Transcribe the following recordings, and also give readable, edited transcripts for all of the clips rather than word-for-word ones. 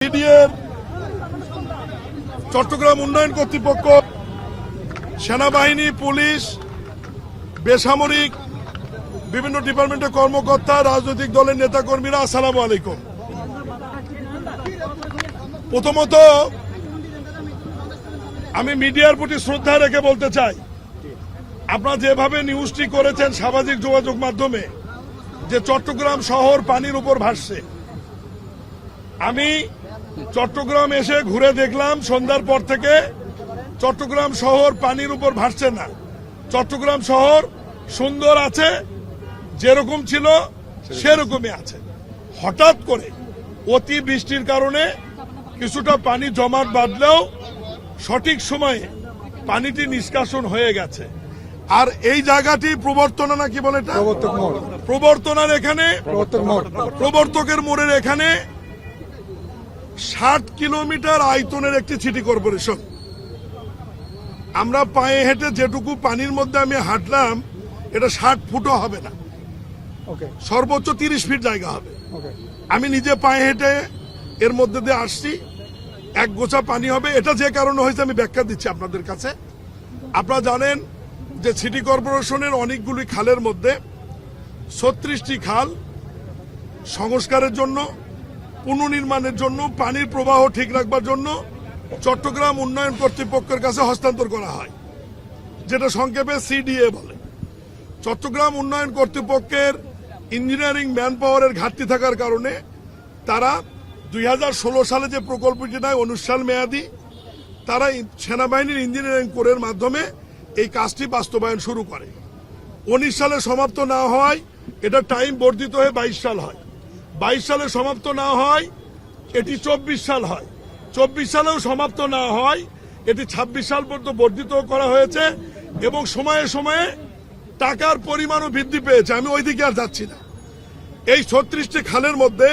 সিডিএর চট্টগ্রাম উন্নয়ন কর্তৃপক্ষ, সেনাবাহিনী, পুলিশ, বেসামরিক বিভিন্ন ডিপার্টমেন্টের কর্মকর্তা, রাজনৈতিক দলের নেতাকর্মীরা, আসসালামু আলাইকুম। প্রথমত আমি মিডিয়ার প্রতি শ্রদ্ধা রেখে বলতে চাই, আপনারা যেভাবে নিউজটি করেছেন সামাজিক যোগাযোগ মাধ্যমে যে চট্টগ্রাম শহর পানির উপর ভাসছে, আমি চট্টগ্রাম এসে ঘুরে দেখলাম সন্ধ্যার পর থেকে চট্টগ্রাম শহর পানির উপর ভাসছে না। চট্টগ্রাম শহর সুন্দর আছে, যেরকম ছিল সেরকমই আছে। হঠাৎ করে অতি বৃষ্টির কারণে কিছুটা পানি জমাট বাঁধলেও সঠিক সময়ে পানিটি নিষ্কাশন হয়ে গেছে। আর এই জায়গাটি প্রবর্তনা নাকি বলে এটা প্রবর্তনার এখানে প্রবর্তকের মোড়ের এখানে 60 কিলোমিটার আয়তনের একটি সিটি কর্পোরেশন। আমরা পায়ে হেঁটে যেটুকু পানির মধ্যে আমি হাঁটলাম এটা 60 ফুটও হবে না, সর্বোচ্চ 30 ফিট জায়গা হবে। আমি নিজে পায়ে হেঁটে এর মধ্যে দিয়ে আসছি, এক গোছা পানি হবে। এটা যে কারণে হয়েছে আমি ব্যাখ্যা দিচ্ছি আপনাদের কাছে। আপনারা জানেন যে সিটি কর্পোরেশনের অনেকগুলি খালের মধ্যে 36টি খাল সংস্কারের জন্য, পুনর্নির্মাণের জন্য, পানির প্রবাহ ঠিক রাখবার জন্য চট্টগ্রাম উন্নয়ন কর্তৃপক্ষের কাছে হস্তান্তর করা হয়, যেটা সংক্ষেপে সিডিএ বলে। চট্টগ্রাম উন্নয়ন কর্তৃপক্ষের ইঞ্জিনিয়ারিং ম্যান পাওয়ারের ঘাটতি থাকার কারণে তারা 2016 সালে যে প্রকল্পটি নেয় 19 সাল মেয়াদী, তারা সেনাবাহিনীর ইঞ্জিনিয়ারিং কোরের মাধ্যমে এই কাজটি বাস্তবায়ন শুরু করে। 19 সালে সমাপ্ত না হয় এটা টাইম বর্ধিত হয়ে 22 সাল হয়, 22 সালে সমাপ্ত না হয় এটি 24 সাল হয়, 24 সালেও সমাপ্ত না হয় এটি 26 সাল পর্যন্ত বর্ধিত করা হয়েছে। এবং সময়ে সময়ে টাকার পরিমাণও বৃদ্ধি পেয়েছে। আমি ওইদিকে আর যাচ্ছি না। এই 36টি খালের মধ্যে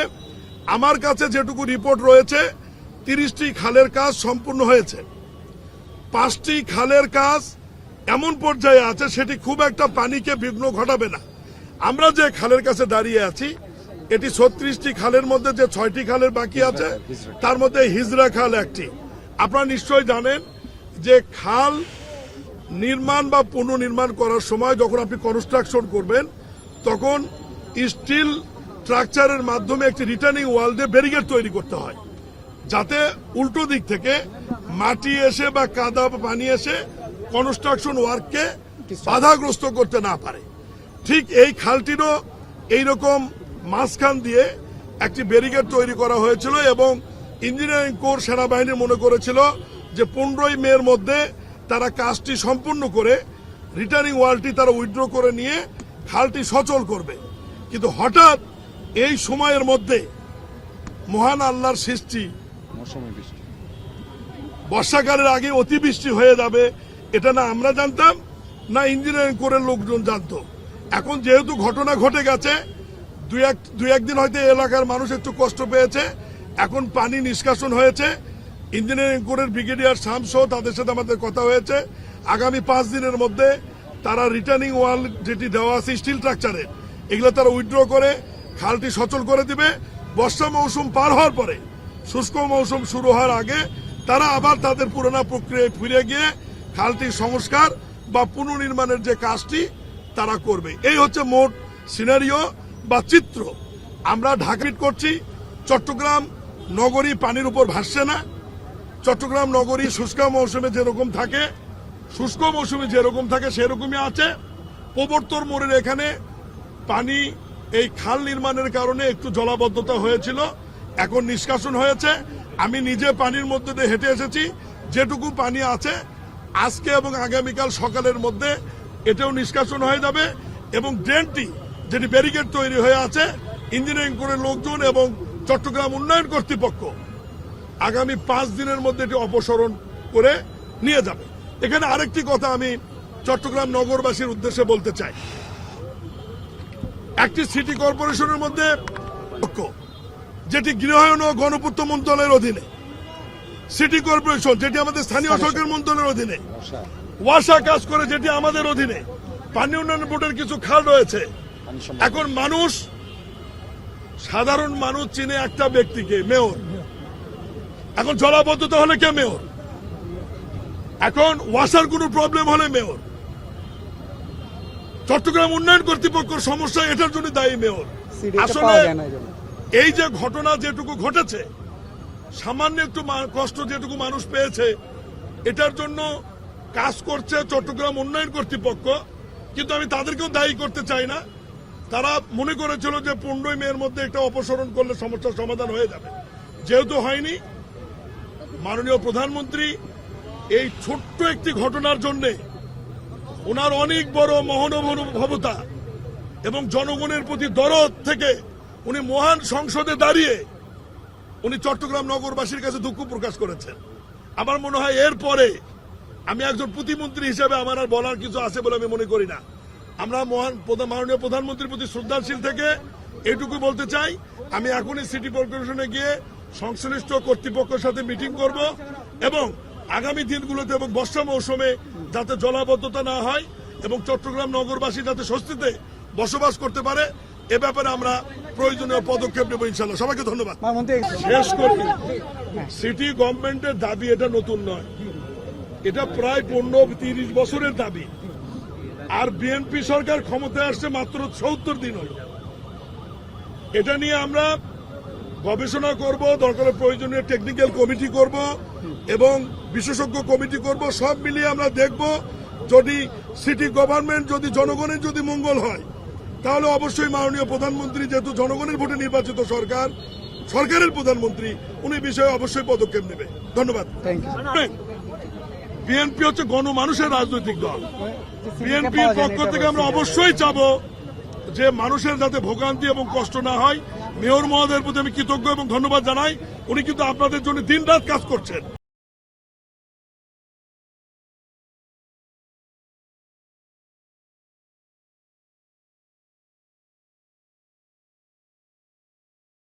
আমার কাছে যেটুকু রিপোর্ট রয়েছে 30টি খালের কাজ সম্পূর্ণ হয়েছে। 5টি খালের কাজ এমন পর্যায়ে আছে সেটি খুব একটা পানিকে বিঘ্ন ঘটাবে না। আমরা যে খালের কাছে দাঁড়িয়ে আছি এটি 36টি খালের মধ্যে যে 6টি খালের বাকি আছে তার মধ্যে হিজরা খাল একটি। আপনারা নিশ্চয়ই জানেন যে খাল নির্মাণ বা পুনর্নির্মাণ করার সময় যখন আপনি কনস্ট্রাকশন করবেন তখন স্টিল স্ট্রাকচারের মাধ্যমে একটি রিটার্নিং ওয়াল দিয়ে ব্যারিকেড তৈরি করতে হয়, যাতে উল্টো দিক থেকে মাটি এসে বা কাদা পানি এসে কনস্ট্রাকশন ওয়ার্ককে বাধাগ্রস্ত করতে না পারে। ঠিক এই খালটিরও এইরকম মাঝখান দিয়ে একটি ব্যারিকেড তৈরি করা হয়েছিল এবং ইঞ্জিনিয়ারিং কোর সেনাবাহিনী মনে করেছিল যে 15ই মের মধ্যে তারা কাজটি সম্পূর্ণ করে রিটার্নিং ওয়ালটি তারা উইথড্র করে নিয়ে খালটি সচল করবে। কিন্তু হঠাৎ এই সময়ের মধ্যে মহান আল্লাহর সৃষ্টি, বর্ষাকালের আগে অতিবৃষ্টি হয়ে যাবে এটা না আমরা জানতাম না ইঞ্জিনিয়ারিং কোরের লোকজন জানতো। এখন যেহেতু ঘটনা ঘটে গেছে, দুই একদিন হয়তো এলাকার মানুষ একটু কষ্ট পেয়েছে। এখন পানি নিষ্কাশন হয়েছে। ইঞ্জিনিয়ারিং কোরের ব্রিগেডিয়ার শামসহ তাদের সাথে আমাদের কথা হয়েছে। আগামী 5 দিনের মধ্যে তারা রিটার্নিং ওয়াল যেটি দেওয়া আছে স্টিল স্ট্রাকচারের, এগুলো তারা উইথড্র করে খালটি সচল করে দিবে। বর্ষা মৌসুম পার হওয়ার পরে, শুষ্ক মৌসুম শুরু হওয়ার আগে তারা আবার তাদের পুরোনো প্রক্রিয়ায় ফিরে গিয়ে খালটির সংস্কার বা পুনর্নির্মাণের যে কাজটি তারা করবে। এই হচ্ছে মোট সিনারিও বা চিত্র। আমরা ঢাকা করছি চট্টগ্রাম নগরী পানির উপর ভাসছে না। চট্টগ্রাম নগরী শুষ্ক মৌসুমে যেরকম থাকে, শুষ্ক মৌসুমে যেরকম থাকে সেরকমই আছে। প্রবর্তন মোড়ের এখানে পানি এই খাল নির্মাণের কারণে একটু জলাবদ্ধতা হয়েছিল, এখন নিষ্কাশন হয়েছে। আমি নিজে পানির মধ্যে দিয়ে হেঁটে এসেছি। যেটুকু পানি আছে আজকে এবং আগামীকাল সকালের মধ্যে এটাও নিষ্কাশন হয়ে যাবে এবং ড্রেনটি যেটি ব্যারিকেড তৈরি হয়ে আছে ইঞ্জিনিয়ারিং কোরের লোকজন এবং চট্টগ্রাম উন্নয়ন কর্তৃপক্ষ আগামী 5 দিনের মধ্যে এটি অপসারণ করে নিয়ে যাবে। এখানে আরেকটি কথা আমি চট্টগ্রাম নগরবাসীর উদ্দেশ্যে বলতে চাই। একটি সিটি কর্পোরেশনের মধ্যে যেটি গৃহায়ন ও গণপূর্ত মন্ত্রণালয়ের অধীনে, সিটি কর্পোরেশন যেটি আমাদের স্থানীয় সরকার মন্ত্রণালয়ের অধীনে, ওয়াসা কাজ করে যেটি আমাদের অধীনে, পানি উন্নয়ন বোর্ডের কিছু খাল রয়েছে। এখন মানুষ, সাধারণ মানুষ চিনে একটা ব্যক্তিকে, মেয়র। এখন জলাবদ্ধতা হলে কে মেয়র? এখন ওয়াসার কোনো প্রবলেম হলে মেয়র। চট্টগ্রাম উন্নয়ন কর্তৃপক্ষের সমস্যা, এটার জন্য দায়ী মেয়র। আসলে এই যে ঘটনা যেটুকু ঘটেছে, সামান্য একটু কষ্ট যেটুকু মানুষ পেয়েছে, এটার জন্য কাজ করছে চট্টগ্রাম উন্নয়ন কর্তৃপক্ষ, কিন্তু আমি তাদেরকেও দায়ী করতে চাই না। তারা মনে করেছিল যে 15 মের মধ্যে একটা অপসারণ করলে সমস্যার সমাধান হয়ে যাবে, যেহেতু হয়নি। মাননীয় প্রধানমন্ত্রী এই ছোট্ট একটি ঘটনার জন্য ওনার অনেক বড় মহানুভবতা এবং জনগণের প্রতি দরদ থেকে উনি মহান সংসদে দাঁড়িয়ে উনি চট্টগ্রাম নগরবাসীর কাছে দুঃখ প্রকাশ করেছেন। আমার মনে হয় এরপরে আমি একজন প্রতিমন্ত্রী হিসেবে আমার আর বলার কিছু আছে বলে আমি মনে করি না। আমরা মাননীয় প্রধানমন্ত্রীর প্রতি শ্রদ্ধাশীল থেকে এটুকু বলতে চাই, আমি এখনই সিটি কর্পোরেশনে গিয়ে সংশ্লিষ্ট কর্তৃপক্ষের সাথে মিটিং করব এবং আগামী দিনগুলোতে এবং বর্ষা মৌসুমে যাতে জলাবদ্ধতা না হয় এবং চট্টগ্রাম নগরবাসী যাতে স্বস্তিতে বসবাস করতে পারে, এ ব্যাপারে আমরা প্রয়োজনীয় পদক্ষেপ নেব ইনশাল্লাহ। সবাইকে ধন্যবাদ। শেষ করি, সিটি গভর্নমেন্টের দাবি এটা নতুন নয়, এটা প্রায় 15-30 বছরের দাবি। আর বিএনপি সরকার ক্ষমতায় আসছে মাত্র 70 দিন হল। এটা নিয়ে আমরা গবেষণা করব, দরকার প্রয়োজনীয় টেকনিক্যাল কমিটি করব এবং বিশেষজ্ঞ কমিটি করব। সব মিলিয়ে আমরা দেখব, যদি সিটি গভর্নমেন্ট, যদি জনগণের যদি মঙ্গল হয়, তাহলে অবশ্যই মাননীয় প্রধানমন্ত্রী, যেহেতু জনগণের ভোটে নির্বাচিত সরকার, সরকারের প্রধানমন্ত্রী, উনি বিষয়ে অবশ্যই পদক্ষেপ নেবে। ধন্যবাদ। বিএনপি হচ্ছে গণমানুষের রাজনৈতিক দল। বিএনপির পক্ষ থেকে আমরা অবশ্যই চাবো যে মানুষের যাতে ভোগান্তি এবং কষ্ট না হয়। মেয়র মহোদয়ের প্রতি আমি কৃতজ্ঞ এবং ধন্যবাদ জানাই। উনি কিন্তু আপনাদের জন্য দিনরাত কাজ করছেন।